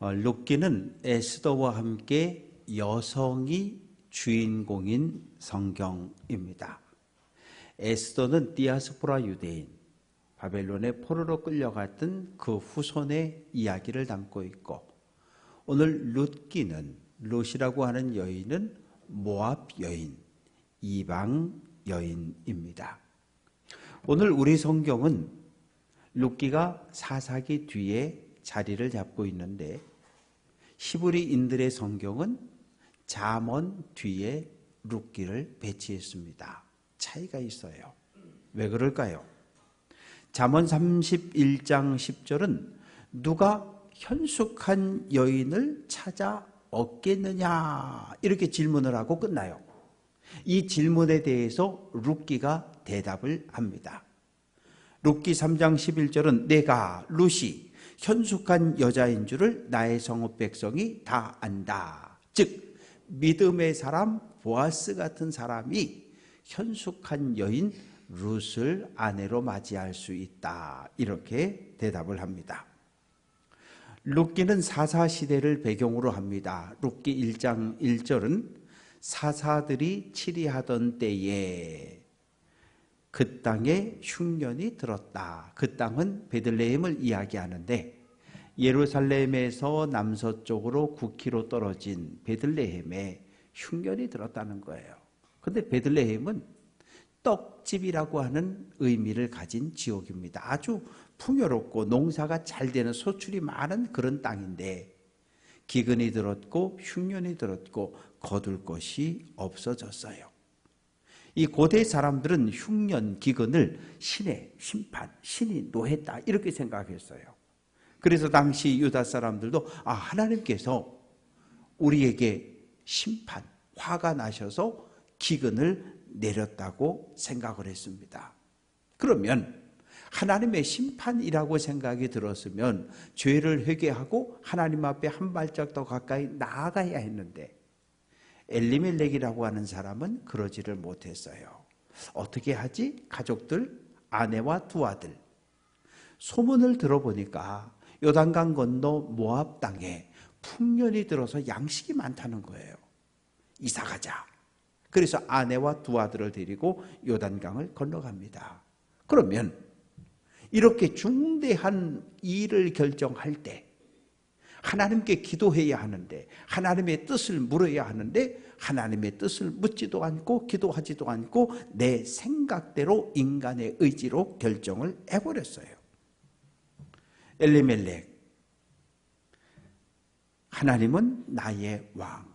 룻기는 에스더와 함께 여성이 주인공인 성경입니다. 에스더는 디아스포라 유대인, 바벨론의 포로로 끌려갔던 그 후손의 이야기를 담고 있고, 오늘 룻기는, 룻이라고 하는 여인은 모압 여인, 이방 여인입니다. 오늘 우리 성경은 룻기가 사사기 뒤에 자리를 잡고 있는데, 히브리인들의 성경은 잠언 뒤에 룻기를 배치했습니다. 차이가 있어요. 왜 그럴까요? 잠언 31장 10절은 누가 현숙한 여인을 찾아 얻겠느냐 이렇게 질문을 하고 끝나요. 이 질문에 대해서 룻기가 대답을 합니다. 룻기 3장 11절은 내가 룻이 현숙한 여자인 줄을 나의 성읍 백성이 다 안다. 즉 믿음의 사람 보아스 같은 사람이 현숙한 여인 룻을 아내로 맞이할 수 있다. 이렇게 대답을 합니다. 룻기는 사사시대를 배경으로 합니다. 룻기 1장 1절은 사사들이 치리하던 때에 그 땅에 흉년이 들었다. 그 땅은 베들레헴을 이야기하는데, 예루살렘에서 남서쪽으로 9km 떨어진 베들레헴에 흉년이 들었다는 거예요. 그런데 베들레헴은 떡집이라고 하는 의미를 가진 지역입니다. 아주 풍요롭고 농사가 잘 되는, 소출이 많은 그런 땅인데 기근이 들었고 흉년이 들었고 거둘 것이 없어졌어요. 이 고대 사람들은 흉년, 기근을 신의 심판, 신이 노했다 이렇게 생각했어요. 그래서 당시 유다 사람들도 하나님께서 우리에게 심판, 화가 나셔서 기근을 내렸다고 생각을 했습니다. 그러면 하나님의 심판이라고 생각이 들었으면 죄를 회개하고 하나님 앞에 한 발짝 더 가까이 나아가야 했는데, 엘리멜렉이라고 하는 사람은 그러지를 못했어요. 어떻게 하지? 가족들, 아내와 두 아들. 소문을 들어보니까 요단강 건너 모압 땅에 풍년이 들어서 양식이 많다는 거예요. 이사 가자. 그래서 아내와 두 아들을 데리고 요단강을 건너갑니다. 그러면 이렇게 중대한 일을 결정할 때 하나님께 기도해야 하는데, 하나님의 뜻을 물어야 하는데 하나님의 뜻을 묻지도 않고 기도하지도 않고 내 생각대로 인간의 의지로 결정을 해버렸어요. 엘리멜렉, 하나님은 나의 왕,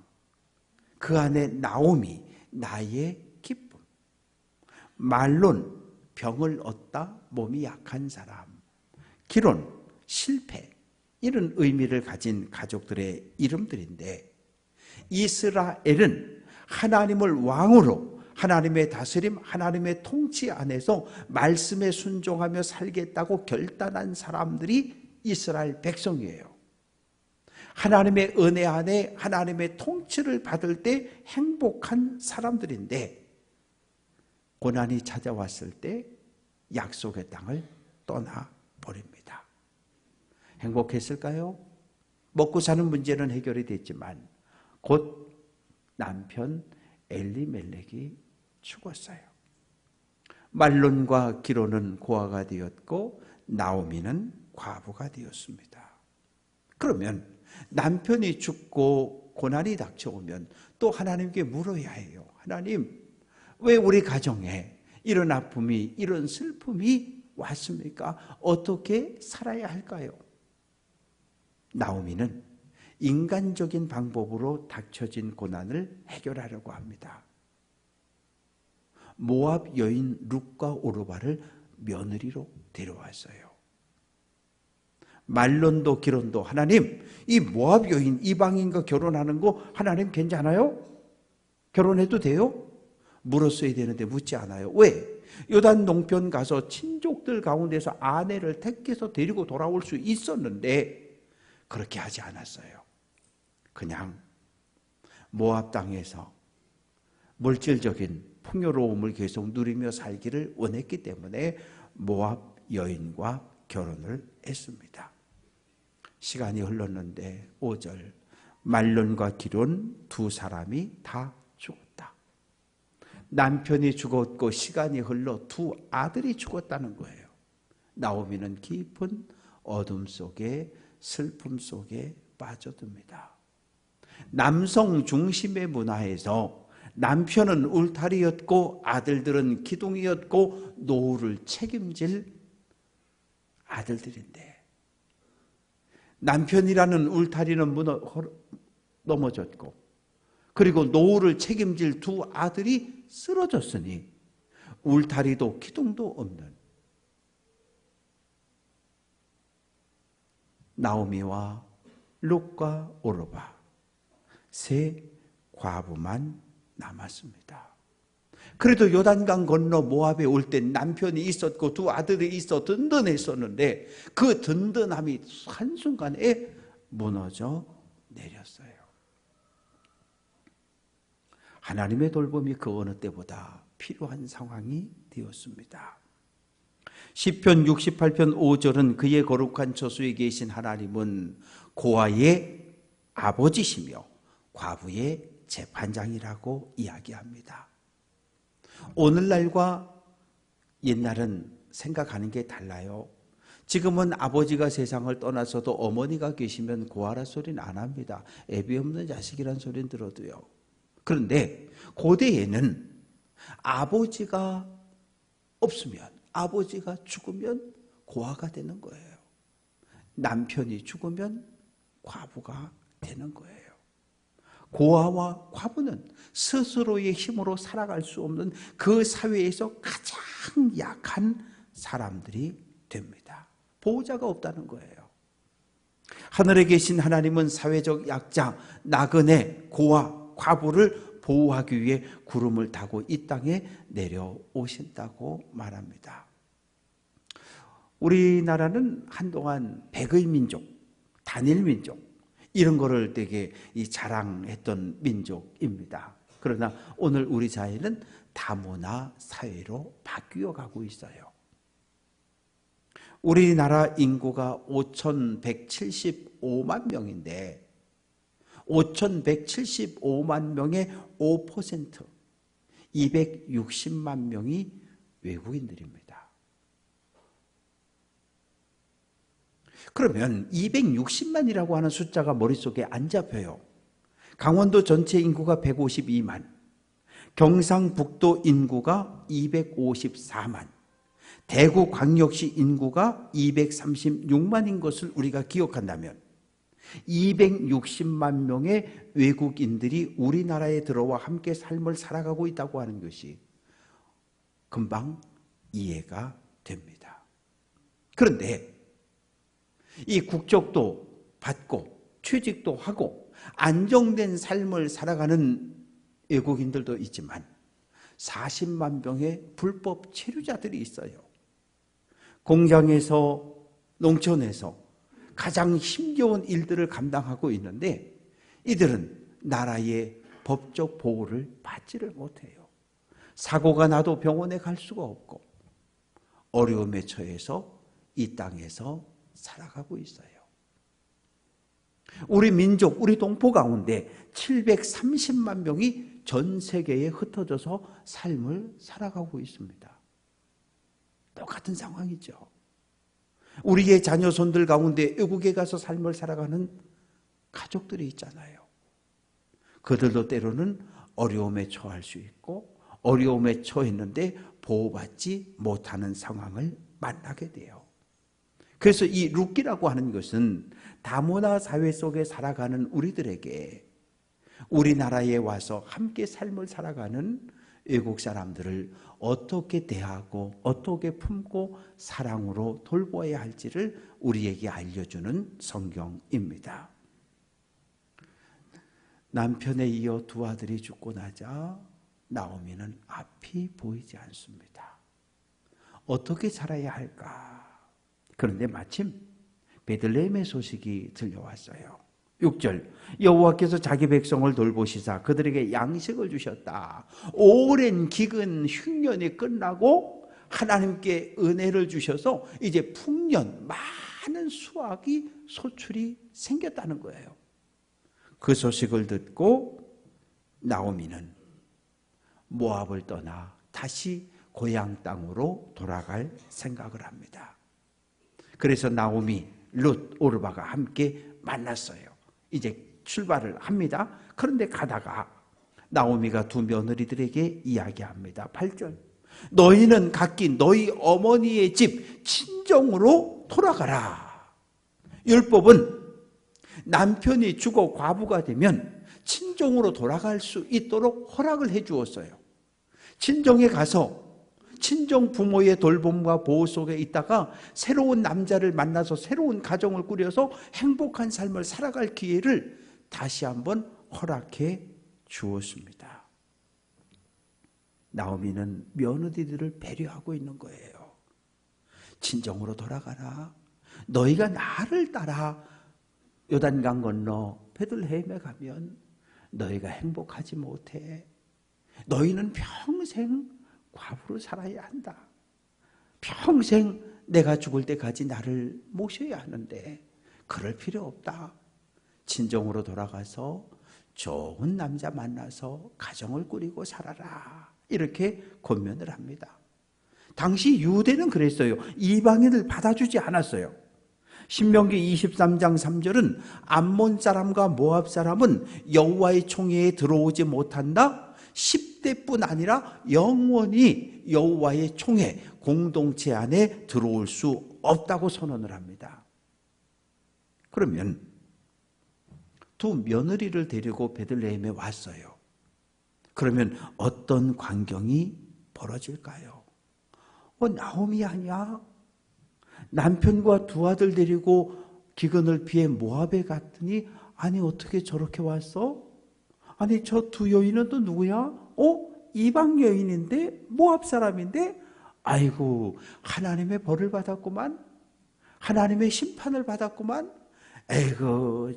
그 안에 나오미 나의 기쁨, 말론 병을 얻다 몸이 약한 사람, 기론 실패, 이런 의미를 가진 가족들의 이름들인데, 이스라엘은 하나님을 왕으로, 하나님의 다스림, 하나님의 통치 안에서 말씀에 순종하며 살겠다고 결단한 사람들이 이스라엘 백성이에요. 하나님의 은혜 안에 하나님의 통치를 받을 때 행복한 사람들인데, 고난이 찾아왔을 때 약속의 땅을 떠나버립니다. 행복했을까요? 먹고 사는 문제는 해결이 됐지만 곧 남편 엘리멜렉이 죽었어요. 말론과 기론은 고아가 되었고 나오미는 과부가 되었습니다. 그러면 남편이 죽고 고난이 닥쳐오면 또 하나님께 물어야 해요. 하나님, 왜 우리 가정에 이런 아픔이, 이런 슬픔이 왔습니까? 어떻게 살아야 할까요? 나오미는 인간적인 방법으로 닥쳐진 고난을 해결하려고 합니다. 모압 여인 룻과 오르바를 며느리로 데려왔어요. 말론도 기론도, 하나님, 이 모압 여인 이방인과 결혼하는 거 하나님 괜찮아요? 결혼해도 돼요? 물었어야 되는데 묻지 않아요. 왜? 요단 동편 가서 친족들 가운데서 아내를 택해서 데리고 돌아올 수 있었는데 그렇게 하지 않았어요. 그냥 모압 땅에서 물질적인 풍요로움을 계속 누리며 살기를 원했기 때문에 모압 여인과 결혼을 했습니다. 시간이 흘렀는데 5절 말론과 기론 두 사람이 다 죽었다. 남편이 죽었고 시간이 흘러 두 아들이 죽었다는 거예요. 나오미는 깊은 어둠 속에 슬픔 속에 빠져듭니다. 남성 중심의 문화에서 남편은 울타리였고 아들들은 기둥이었고 노후를 책임질 아들들인데 남편이라는 울타리는 넘어졌고 그리고 노후를 책임질 두 아들이 쓰러졌으니 울타리도 기둥도 없는 나오미와 룻과 오르바 세 과부만 남았습니다. 그래도 요단강 건너 모압에 올 때 남편이 있었고 두 아들이 있어 든든했었는데 그 든든함이 한순간에 무너져 내렸어요. 하나님의 돌봄이 그 어느 때보다 필요한 상황이 되었습니다. 시편 68편 5절은 그의 거룩한 처소에 계신 하나님은 고아의 아버지시며 과부의 재판장이라고 이야기합니다. 오늘날과 옛날은 생각하는 게 달라요. 지금은 아버지가 세상을 떠나서도 어머니가 계시면 고아라 소리는 안 합니다. 애비 없는 자식이란 소리는 들어도요. 그런데 고대에는 아버지가 없으면 아버지가 죽으면 고아가 되는 거예요. 남편이 죽으면 과부가 되는 거예요. 고아와 과부는 스스로의 힘으로 살아갈 수 없는 그 사회에서 가장 약한 사람들이 됩니다. 보호자가 없다는 거예요. 하늘에 계신 하나님은 사회적 약자, 나그네, 고아, 과부를 보호하기 위해 구름을 타고 이 땅에 내려오신다고 말합니다. 우리나라는 한동안 백의 민족, 단일 민족 이런 거를 되게 자랑했던 민족입니다. 그러나 오늘 우리 사회는 다문화 사회로 바뀌어 가고 있어요. 우리나라 인구가 5,175만 명인데 5,175만 명의 5%, 260만 명이 외국인들입니다. 그러면 260만이라고 하는 숫자가 머릿속에 안 잡혀요. 강원도 전체 인구가 152만, 경상북도 인구가 254만, 대구 광역시 인구가 236만인 것을 우리가 기억한다면 260만 명의 외국인들이 우리나라에 들어와 함께 삶을 살아가고 있다고 하는 것이 금방 이해가 됩니다. 그런데 이 국적도 받고 취직도 하고 안정된 삶을 살아가는 외국인들도 있지만 40만 명의 불법 체류자들이 있어요. 공장에서 농촌에서 가장 힘겨운 일들을 감당하고 있는데 이들은 나라의 법적 보호를 받지를 못해요. 사고가 나도 병원에 갈 수가 없고 어려움에 처해서 이 땅에서 살아가고 있어요. 우리 민족, 우리 동포 가운데 730만 명이 전 세계에 흩어져서 삶을 살아가고 있습니다. 똑같은 상황이죠. 우리의 자녀손들 가운데 외국에 가서 삶을 살아가는 가족들이 있잖아요. 그들도 때로는 어려움에 처할 수 있고 어려움에 처했는데 보호받지 못하는 상황을 만나게 돼요. 그래서 이 룻기라고 하는 것은 다문화 사회 속에 살아가는 우리들에게 우리나라에 와서 함께 삶을 살아가는 외국 사람들을 어떻게 대하고 어떻게 품고 사랑으로 돌보아야 할지를 우리에게 알려주는 성경입니다. 남편에 이어 두 아들이 죽고 나자 나오미는 앞이 보이지 않습니다. 어떻게 살아야 할까? 그런데 마침 베들레헴의 소식이 들려왔어요. 6절 여호와께서 자기 백성을 돌보시사 그들에게 양식을 주셨다. 오랜 기근 흉년이 끝나고 하나님께 은혜를 주셔서 이제 풍년, 많은 수확이 소출이 생겼다는 거예요. 그 소식을 듣고 나오미는 모압을 떠나 다시 고향 땅으로 돌아갈 생각을 합니다. 그래서 나오미, 룻, 오르바가 함께 만났어요. 이제 출발을 합니다. 그런데 가다가 나오미가 두 며느리들에게 이야기합니다. 8절. 너희는 각기 너희 어머니의 집 친정으로 돌아가라. 율법은 남편이 죽어 과부가 되면 친정으로 돌아갈 수 있도록 허락을 해 주었어요. 친정에 가서 친정 부모의 돌봄과 보호 속에 있다가 새로운 남자를 만나서 새로운 가정을 꾸려서 행복한 삶을 살아갈 기회를 다시 한번 허락해 주었습니다. 나오미는 며느리들을 배려하고 있는 거예요. 친정으로 돌아가라. 너희가 나를 따라 요단강 건너 베들레헴에 가면 너희가 행복하지 못해. 너희는 평생 과부로 살아야 한다. 평생 내가 죽을 때까지 나를 모셔야 하는데 그럴 필요 없다. 친정으로 돌아가서 좋은 남자 만나서 가정을 꾸리고 살아라. 이렇게 권면을 합니다. 당시 유대는 그랬어요. 이방인을 받아주지 않았어요. 신명기 23장 3절은 암몬 사람과 모압 사람은 여호와의 총회에 들어오지 못한다. 10대뿐 아니라 영원히 여호와의 총회 공동체 안에 들어올 수 없다고 선언을 합니다. 그러면 두 며느리를 데리고 베들레헴에 왔어요. 그러면 어떤 광경이 벌어질까요? 나오미 아니야? 남편과 두 아들 데리고 기근을 피해 모압에 갔더니 아니 어떻게 저렇게 왔어? 아니 저 두 여인은 또 누구야? 이방 여인인데 모압 사람인데 아이고 하나님의 벌을 받았구만. 하나님의 심판을 받았구만. 에이고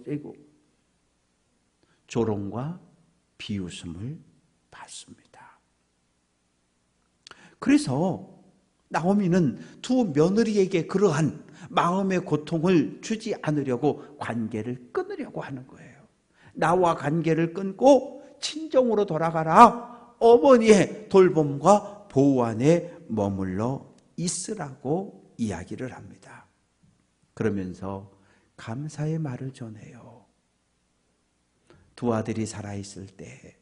조롱과 비웃음을 받습니다. 그래서 나오미는 두 며느리에게 그러한 마음의 고통을 주지 않으려고 관계를 끊으려고 하는 거예요. 나와 관계를 끊고 친정으로 돌아가라. 어머니의 돌봄과 보호 안에 머물러 있으라고 이야기를 합니다. 그러면서 감사의 말을 전해요. 두 아들이 살아있을 때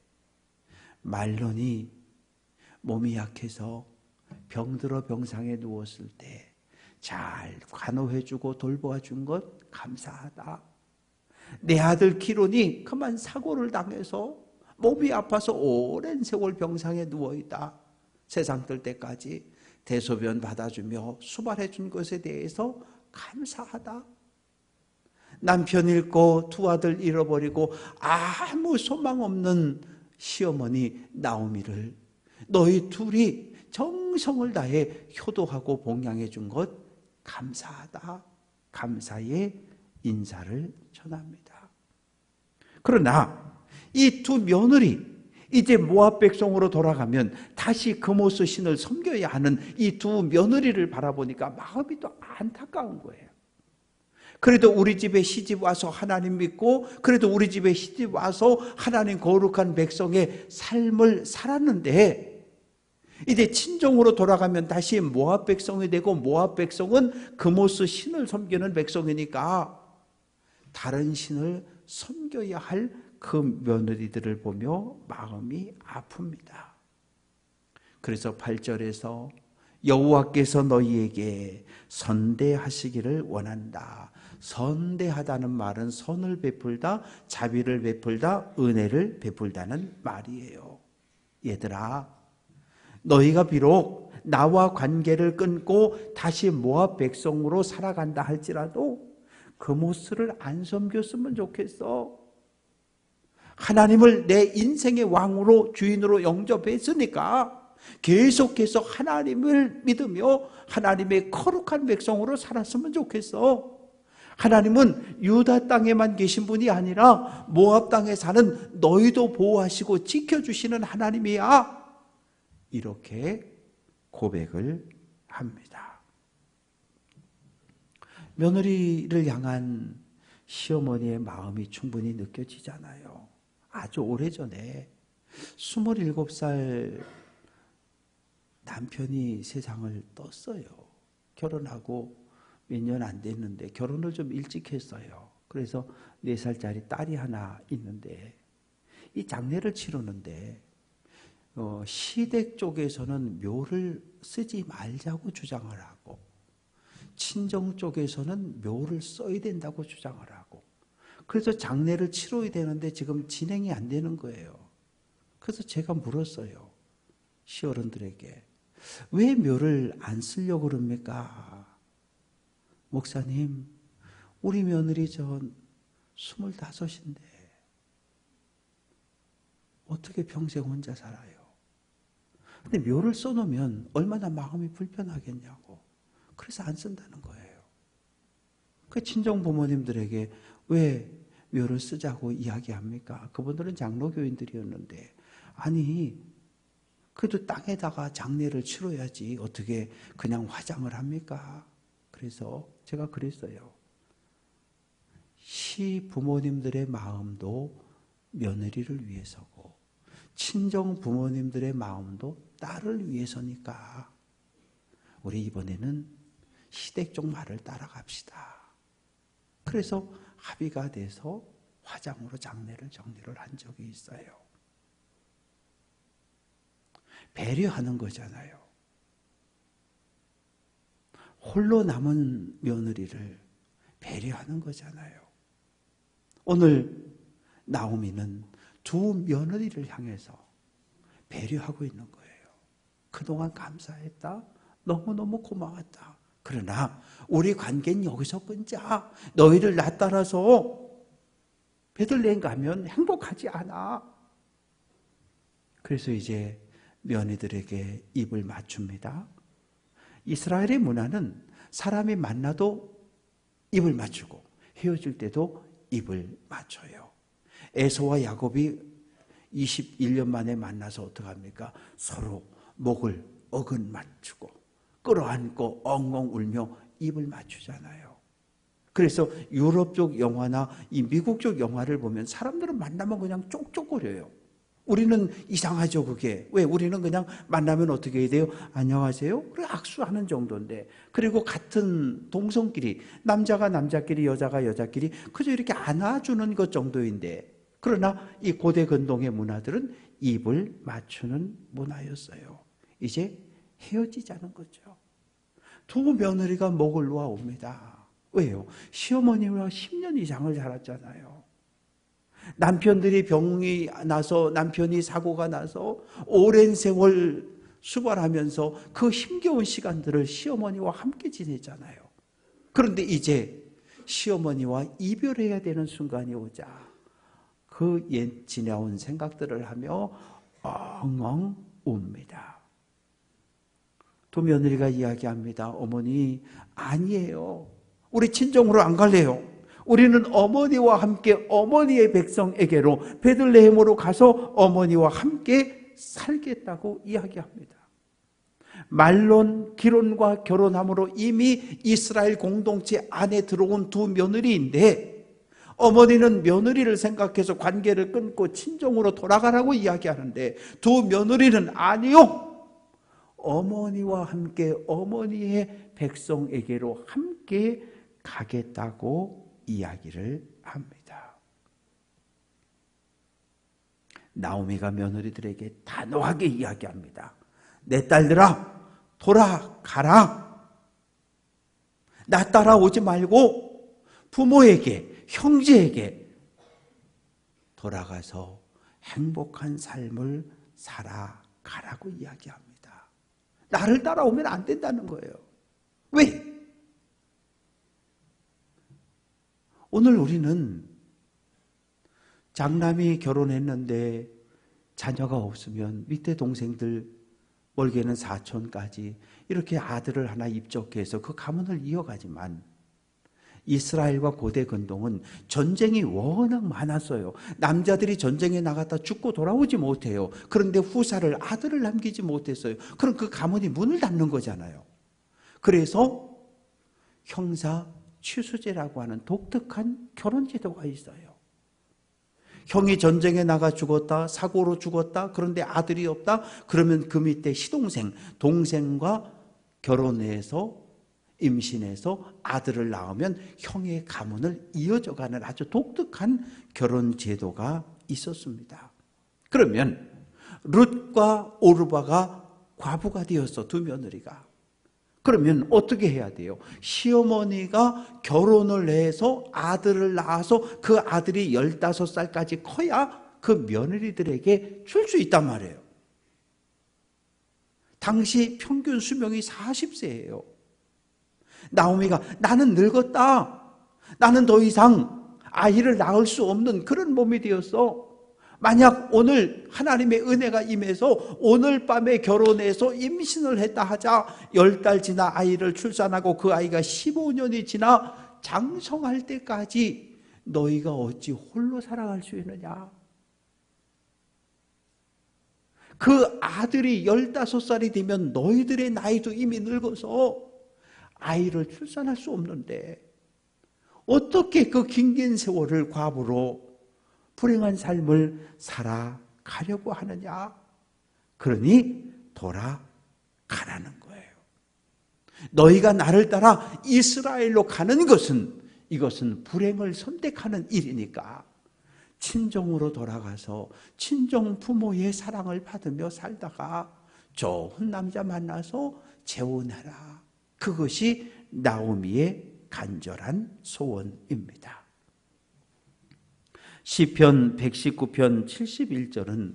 말론이 몸이 약해서 병들어 병상에 누웠을 때 잘 간호해주고 돌보아준 것 감사하다. 내 아들 기론이 그만 사고를 당해서 몸이 아파서 오랜 세월 병상에 누워있다. 세상 뜰 때까지 대소변 받아주며 수발해준 것에 대해서 감사하다. 남편 잃고 두 아들 잃어버리고 아무 소망 없는 시어머니 나오미를 너희 둘이 정성을 다해 효도하고 봉양해 준 것 감사하다. 감사의 인사를 전합니다. 그러나 이 두 며느리 이제 모압 백성으로 돌아가면 다시 금오스 신을 섬겨야 하는 이 두 며느리를 바라보니까 마음이 또 안타까운 거예요. 그래도 우리 집에 시집 와서 하나님 믿고 그래도 우리 집에 시집 와서 하나님 거룩한 백성의 삶을 살았는데 이제 친정으로 돌아가면 다시 모압 백성이 되고 모압 백성은 금오스 신을 섬기는 백성이니까 다른 신을 섬겨야 할 그 며느리들을 보며 마음이 아픕니다. 그래서 8절에서 여호와께서 너희에게 선대하시기를 원한다. 선대하다는 말은 선을 베풀다, 자비를 베풀다, 은혜를 베풀다는 말이에요. 얘들아, 너희가 비록 나와 관계를 끊고 다시 모압 백성으로 살아간다 할지라도 금오스를 안 섬겼으면 좋겠어. 하나님을 내 인생의 왕으로 주인으로 영접했으니까 계속해서 하나님을 믿으며 하나님의 거룩한 백성으로 살았으면 좋겠어. 하나님은 유다 땅에만 계신 분이 아니라 모압 땅에 사는 너희도 보호하시고 지켜주시는 하나님이야. 이렇게 고백을 합니다. 며느리를 향한 시어머니의 마음이 충분히 느껴지잖아요. 아주 오래전에 27살 남편이 세상을 떴어요. 결혼하고 몇 년 안 됐는데 결혼을 좀 일찍 했어요. 그래서 4살짜리 딸이 하나 있는데 이 장례를 치르는데 시댁 쪽에서는 묘를 쓰지 말자고 주장을 하고 친정 쪽에서는 묘를 써야 된다고 주장을 하고 그래서 장례를 치러야 되는데 지금 진행이 안 되는 거예요. 그래서 제가 물었어요. 시어른들에게. 왜 묘를 안 쓰려고 그럽니까? 목사님, 우리 며느리 전 25인데 어떻게 평생 혼자 살아요? 근데 묘를 써놓으면 얼마나 마음이 불편하겠냐고. 그래서 안 쓴다는 거예요. 그 친정 부모님들에게 왜 묘를 쓰자고 이야기합니까? 그분들은 장로교인들이었는데 아니 그래도 땅에다가 장례를 치러야지 어떻게 그냥 화장을 합니까? 그래서 제가 그랬어요. 시부모님들의 마음도 며느리를 위해서고 친정 부모님들의 마음도 딸을 위해서니까 우리 이번에는 시댁 쪽 말을 따라갑시다. 그래서 합의가 돼서 화장으로 장례를 정리를 한 적이 있어요. 배려하는 거잖아요. 홀로 남은 며느리를 배려하는 거잖아요. 오늘 나오미는 두 며느리를 향해서 배려하고 있는 거예요. 그동안 감사했다. 너무너무 고마웠다. 그러나 우리 관계는 여기서 끊자. 너희를 나 따라서 베들레헴 가면 행복하지 않아. 그래서 이제 며느리들에게 입을 맞춥니다. 이스라엘의 문화는 사람이 만나도 입을 맞추고 헤어질 때도 입을 맞춰요. 에서와 야곱이 21년 만에 만나서 어떡합니까? 서로 목을 어근 맞추고 끌어안고 엉엉 울며 입을 맞추잖아요. 그래서 유럽 쪽 영화나 이 미국 쪽 영화를 보면 사람들은 만나면 그냥 쪽쪽거려요. 우리는 이상하죠, 그게. 왜? 우리는 그냥 만나면 어떻게 해야 돼요? 안녕하세요? 그래, 악수하는 정도인데. 그리고 같은 동성끼리, 남자가 남자끼리, 여자가 여자끼리, 그저 이렇게 안아주는 것 정도인데. 그러나 이 고대 근동의 문화들은 입을 맞추는 문화였어요. 이제 헤어지자는 거죠. 두 며느리가 목을 놓아 옵니다. 왜요? 시어머니와 10년 이상을 살았잖아요. 남편들이 병이 나서 남편이 사고가 나서 오랜 세월 수발하면서 그 힘겨운 시간들을 시어머니와 함께 지냈잖아요. 그런데 이제 시어머니와 이별해야 되는 순간이 오자 그 옛 지나온 생각들을 하며 엉엉 웁니다. 두 며느리가 이야기합니다. 어머니, 아니에요. 우리 친정으로 안 갈래요. 우리는 어머니와 함께 어머니의 백성에게로 베들레헴으로 가서 어머니와 함께 살겠다고 이야기합니다. 말론, 기론과 결혼함으로 이미 이스라엘 공동체 안에 들어온 두 며느리인데 어머니는 며느리를 생각해서 관계를 끊고 친정으로 돌아가라고 이야기하는데 두 며느리는 아니요. 어머니와 함께 어머니의 백성에게로 함께 가겠다고 이야기를 합니다. 나오미가 며느리들에게 단호하게 이야기합니다. 내 딸들아, 돌아가라. 나 따라오지 말고 부모에게, 형제에게 돌아가서 행복한 삶을 살아가라고 이야기합니다. 나를 따라오면 안 된다는 거예요. 왜? 오늘 우리는 장남이 결혼했는데 자녀가 없으면 밑에 동생들, 멀게는 사촌까지 이렇게 아들을 하나 입적해서 그 가문을 이어가지만 이스라엘과 고대 근동은 전쟁이 워낙 많았어요. 남자들이 전쟁에 나갔다 죽고 돌아오지 못해요. 그런데 후사를, 아들을 남기지 못했어요. 그럼 그 가문이 문을 닫는 거잖아요. 그래서 형사, 취수제라고 하는 독특한 결혼 제도가 있어요. 형이 전쟁에 나가 죽었다, 사고로 죽었다, 그런데 아들이 없다, 그러면 그 밑에 시동생, 동생과 결혼해서 임신해서 아들을 낳으면 형의 가문을 이어져가는 아주 독특한 결혼 제도가 있었습니다. 그러면 룻과 오르바가 과부가 되었어, 두 며느리가. 그러면 어떻게 해야 돼요? 시어머니가 결혼을 해서 아들을 낳아서 그 아들이 15살까지 커야 그 며느리들에게 줄 수 있단 말이에요. 당시 평균 수명이 40세예요. 나오미가 나는 늙었다. 나는 더 이상 아이를 낳을 수 없는 그런 몸이 되었어. 만약 오늘 하나님의 은혜가 임해서 오늘 밤에 결혼해서 임신을 했다 하자, 10달 지나 아이를 출산하고 그 아이가 15년이 지나 장성할 때까지 너희가 어찌 홀로 살아갈 수 있느냐. 그 아들이 15살이 되면 너희들의 나이도 이미 늙어서 아이를 출산할 수 없는데 어떻게 그 긴긴 세월을 과부로 불행한 삶을 살아가려고 하느냐. 그러니 돌아가라는 거예요. 너희가 나를 따라 이스라엘로 가는 것은, 이것은 불행을 선택하는 일이니까 친정으로 돌아가서 친정 부모의 사랑을 받으며 살다가 좋은 남자 만나서 재혼해라. 그것이 나오미의 간절한 소원입니다. 시편 119편 71절은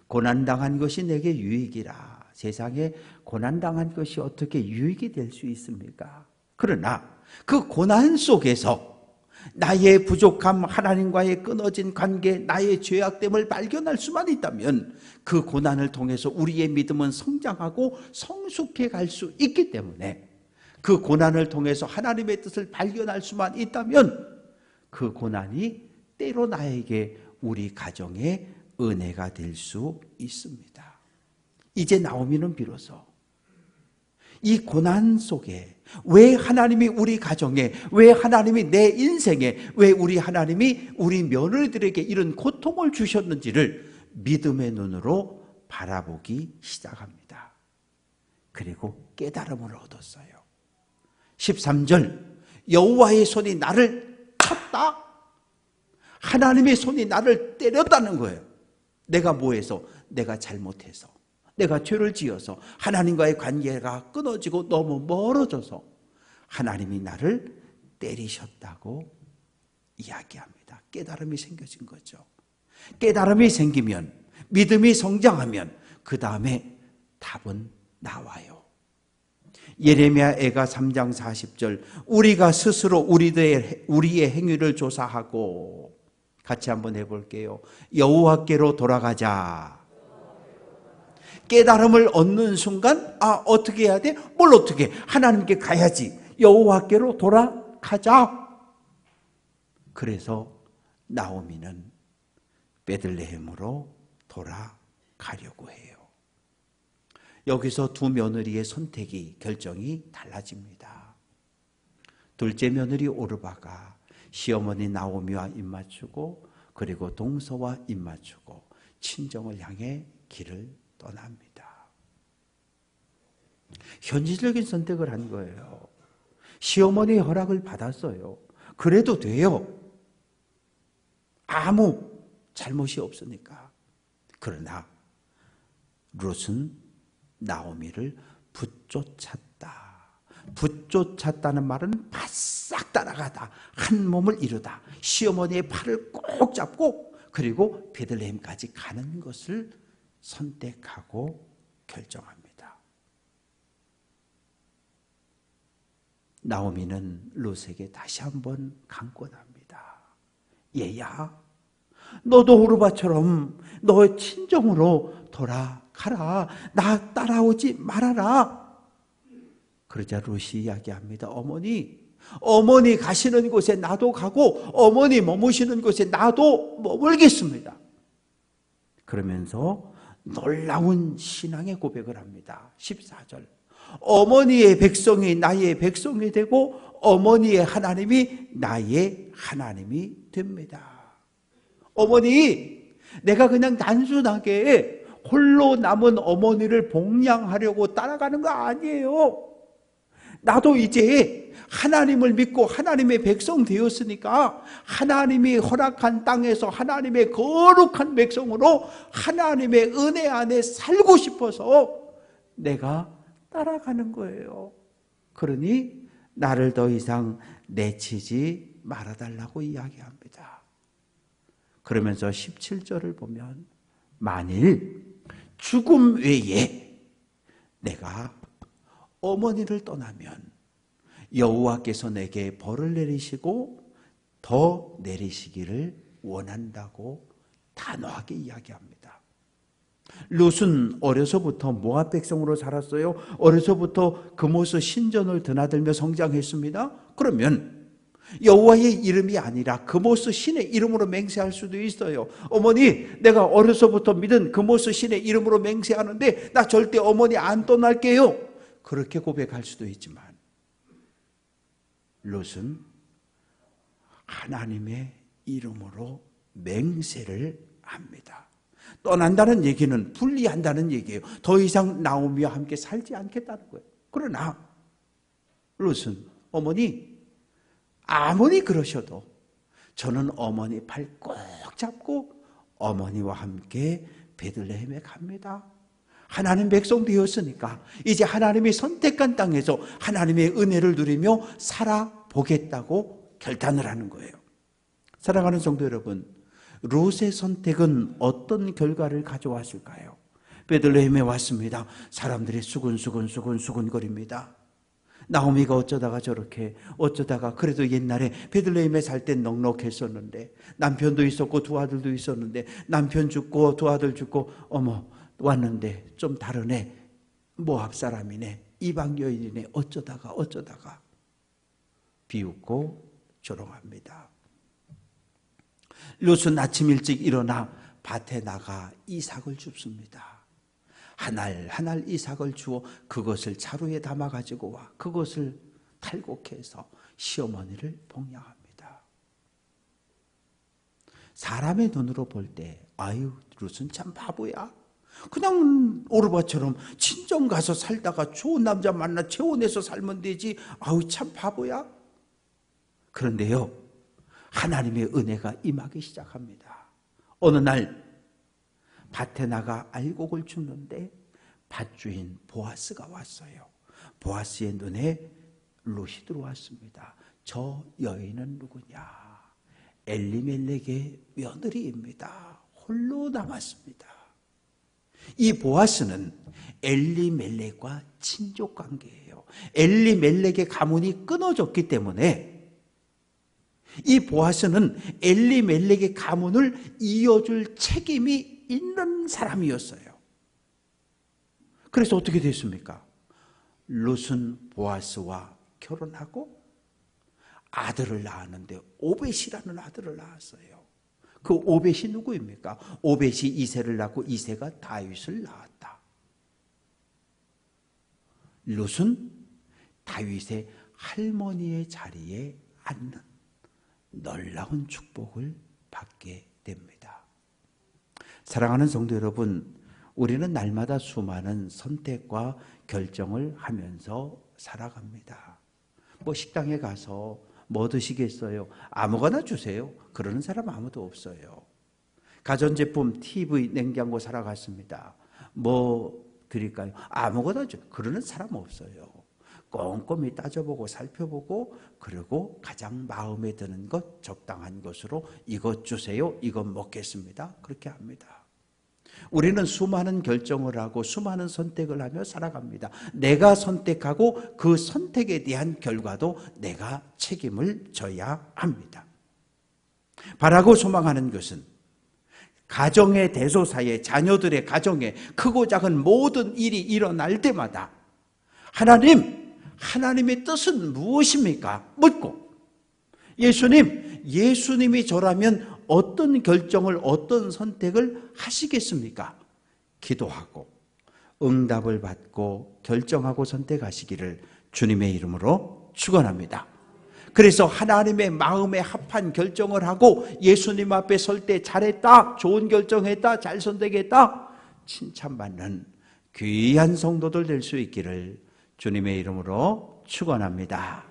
고난당한 것이 내게 유익이라. 세상에 고난당한 것이 어떻게 유익이 될 수 있습니까? 그러나 그 고난 속에서 나의 부족함, 하나님과의 끊어진 관계, 나의 죄악됨을 발견할 수만 있다면 그 고난을 통해서 우리의 믿음은 성장하고 성숙해 갈 수 있기 때문에, 그 고난을 통해서 하나님의 뜻을 발견할 수만 있다면 그 고난이 때로 나에게, 우리 가정에 은혜가 될 수 있습니다. 이제 나오미는 비로소 이 고난 속에 왜 하나님이 우리 가정에, 왜 하나님이 내 인생에, 왜 우리 하나님이 우리 며느리들에게 이런 고통을 주셨는지를 믿음의 눈으로 바라보기 시작합니다. 그리고 깨달음을 얻었어요. 13절, 여호와의 손이 나를 쳤다. 하나님의 손이 나를 때렸다는 거예요. 내가 뭐해서? 내가 잘못해서, 내가 죄를 지어서 하나님과의 관계가 끊어지고 너무 멀어져서 하나님이 나를 때리셨다고 이야기합니다. 깨달음이 생겨진 거죠. 깨달음이 생기면, 믿음이 성장하면 그 다음에 답은 나와요. 예레미야 애가 3장 40절, 우리가 스스로 우리의 행위를 조사하고, 같이 한번 해볼게요. 여호와께로 돌아가자. 깨달음을 얻는 순간, 어떻게 해야 돼? 뭘 어떻게 해? 하나님께 가야지. 여호와께로 돌아가자. 그래서 나오미는 베들레헴으로 돌아가려고 해요. 여기서 두 며느리의 선택이, 결정이 달라집니다. 둘째 며느리 오르바가 시어머니 나오미와 입맞추고, 그리고 동서와 입맞추고 친정을 향해 길을 떠납니다. 현실적인 선택을 한 거예요. 시어머니의 허락을 받았어요. 그래도 돼요. 아무 잘못이 없으니까. 그러나 룻은 나오미를 붙쫓았다. 붙쫓았다는 말은 바싹 따라가다, 한 몸을 이루다, 시어머니의 팔을 꼭 잡고 그리고 베들레헴까지 가는 것을 선택하고 결정합니다. 나오미는 룻에게 다시 한번 강권합니다. 얘야, 너도 오르바처럼 너의 친정으로 돌아가라. 나 따라오지 말아라. 그러자 룻이 이야기합니다. 어머니 가시는 곳에 나도 가고 어머니 머무시는 곳에 나도 머물겠습니다. 그러면서 놀라운 신앙의 고백을 합니다. 14절, 어머니의 백성이 나의 백성이 되고 어머니의 하나님이 나의 하나님이 됩니다. 어머니, 내가 그냥 단순하게 홀로 남은 어머니를 복양하려고 따라가는 거 아니에요. 나도 이제 하나님을 믿고 하나님의 백성 되었으니까 하나님이 허락한 땅에서 하나님의 거룩한 백성으로 하나님의 은혜 안에 살고 싶어서 내가 따라가는 거예요. 그러니 나를 더 이상 내치지 말아달라고 이야기합니다. 그러면서 17절을 보면 만일 죽음 외에 내가 어머니를 떠나면 여호와께서 내게 벌을 내리시고 더 내리시기를 원한다고 단호하게 이야기합니다. 롯은 어려서부터 모압 백성으로 살았어요. 어려서부터 그모스 신전을 드나들며 성장했습니다. 그러면 여호와의 이름이 아니라 그모스 신의 이름으로 맹세할 수도 있어요. 어머니, 내가 어려서부터 믿은 그모스 신의 이름으로 맹세하는데 나 절대 어머니 안 떠날게요. 그렇게 고백할 수도 있지만 롯은 하나님의 이름으로 맹세를 합니다. 떠난다는 얘기는 분리한다는 얘기예요. 더 이상 나오미와 함께 살지 않겠다는 거예요. 그러나 롯은 어머니, 아무리 그러셔도 저는 어머니 팔 꼭 잡고 어머니와 함께 베들레헴에 갑니다. 하나님 백성 되었으니까 이제 하나님이 선택한 땅에서 하나님의 은혜를 누리며 살아보겠다고 결단을 하는 거예요. 사랑하는 성도 여러분, 롯의 선택은 어떤 결과를 가져왔을까요? 베들레헴에 왔습니다. 사람들이 수근수근거립니다. 나오미가 어쩌다가 저렇게, 어쩌다가 그래도 옛날에 베들레헴에 살 땐 넉넉했었는데 남편도 있었고 두 아들도 있었는데 남편 죽고 두 아들 죽고 어머 왔는데 좀 다르네, 모압 사람이네, 이방 여인이네, 어쩌다가 비웃고 조롱합니다. 롯은 아침 일찍 일어나 밭에 나가 이삭을 줍습니다. 한 알 이삭을 주어 그것을 자루에 담아 가지고 와 그것을 탈곡해서 시어머니를 복양합니다. 사람의 눈으로 볼 때 아유, 롯은 참 바보야. 그냥 오르바처럼 친정 가서 살다가 좋은 남자 만나 재혼해서 살면 되지. 아우, 참 바보야. 그런데요, 하나님의 은혜가 임하기 시작합니다. 어느 날 밭에 나가 알곡을 줍는데 밭주인 보아스가 왔어요. 보아스의 눈에 롯이 들어왔습니다. 저 여인은 누구냐? 엘리멜렉의 며느리입니다. 홀로 남았습니다. 이 보아스는 엘리멜렉과 친족 관계예요. 엘리멜렉의 가문이 끊어졌기 때문에 이 보아스는 엘리멜렉의 가문을 이어줄 책임이 있는 사람이었어요. 그래서 어떻게 됐습니까? 롯은 보아스와 결혼하고 아들을 낳았는데 오벳이라는 아들을 낳았어요. 그 오벳이 누구입니까? 오벳이 이새를 낳고 이새가 다윗을 낳았다. 롯은 다윗의 할머니의 자리에 앉는 놀라운 축복을 받게 됩니다. 사랑하는 성도 여러분, 우리는 날마다 수많은 선택과 결정을 하면서 살아갑니다. 뭐 식당에 가서 뭐 드시겠어요? 아무거나 주세요. 그러는 사람 아무도 없어요. 가전제품, TV, 냉장고 사러 갔습니다. 뭐 드릴까요? 아무거나 줘. 그러는 사람 없어요. 꼼꼼히 따져보고 살펴보고 그리고 가장 마음에 드는 것, 적당한 것으로 이것 주세요. 이것 먹겠습니다. 그렇게 합니다. 우리는 수많은 결정을 하고 수많은 선택을 하며 살아갑니다. 내가 선택하고 그 선택에 대한 결과도 내가 책임을 져야 합니다. 바라고 소망하는 것은 가정의 대소사에, 자녀들의 가정에 크고 작은 모든 일이 일어날 때마다 하나님의 뜻은 무엇입니까? 묻고 예수님이 저라면 어떤 결정을, 어떤 선택을 하시겠습니까? 기도하고 응답을 받고 결정하고 선택하시기를 주님의 이름으로 축원합니다. 그래서 하나님의 마음에 합한 결정을 하고 예수님 앞에 설 때 잘했다, 좋은 결정했다, 잘 선택했다 칭찬받는 귀한 성도들 될 수 있기를 주님의 이름으로 축원합니다.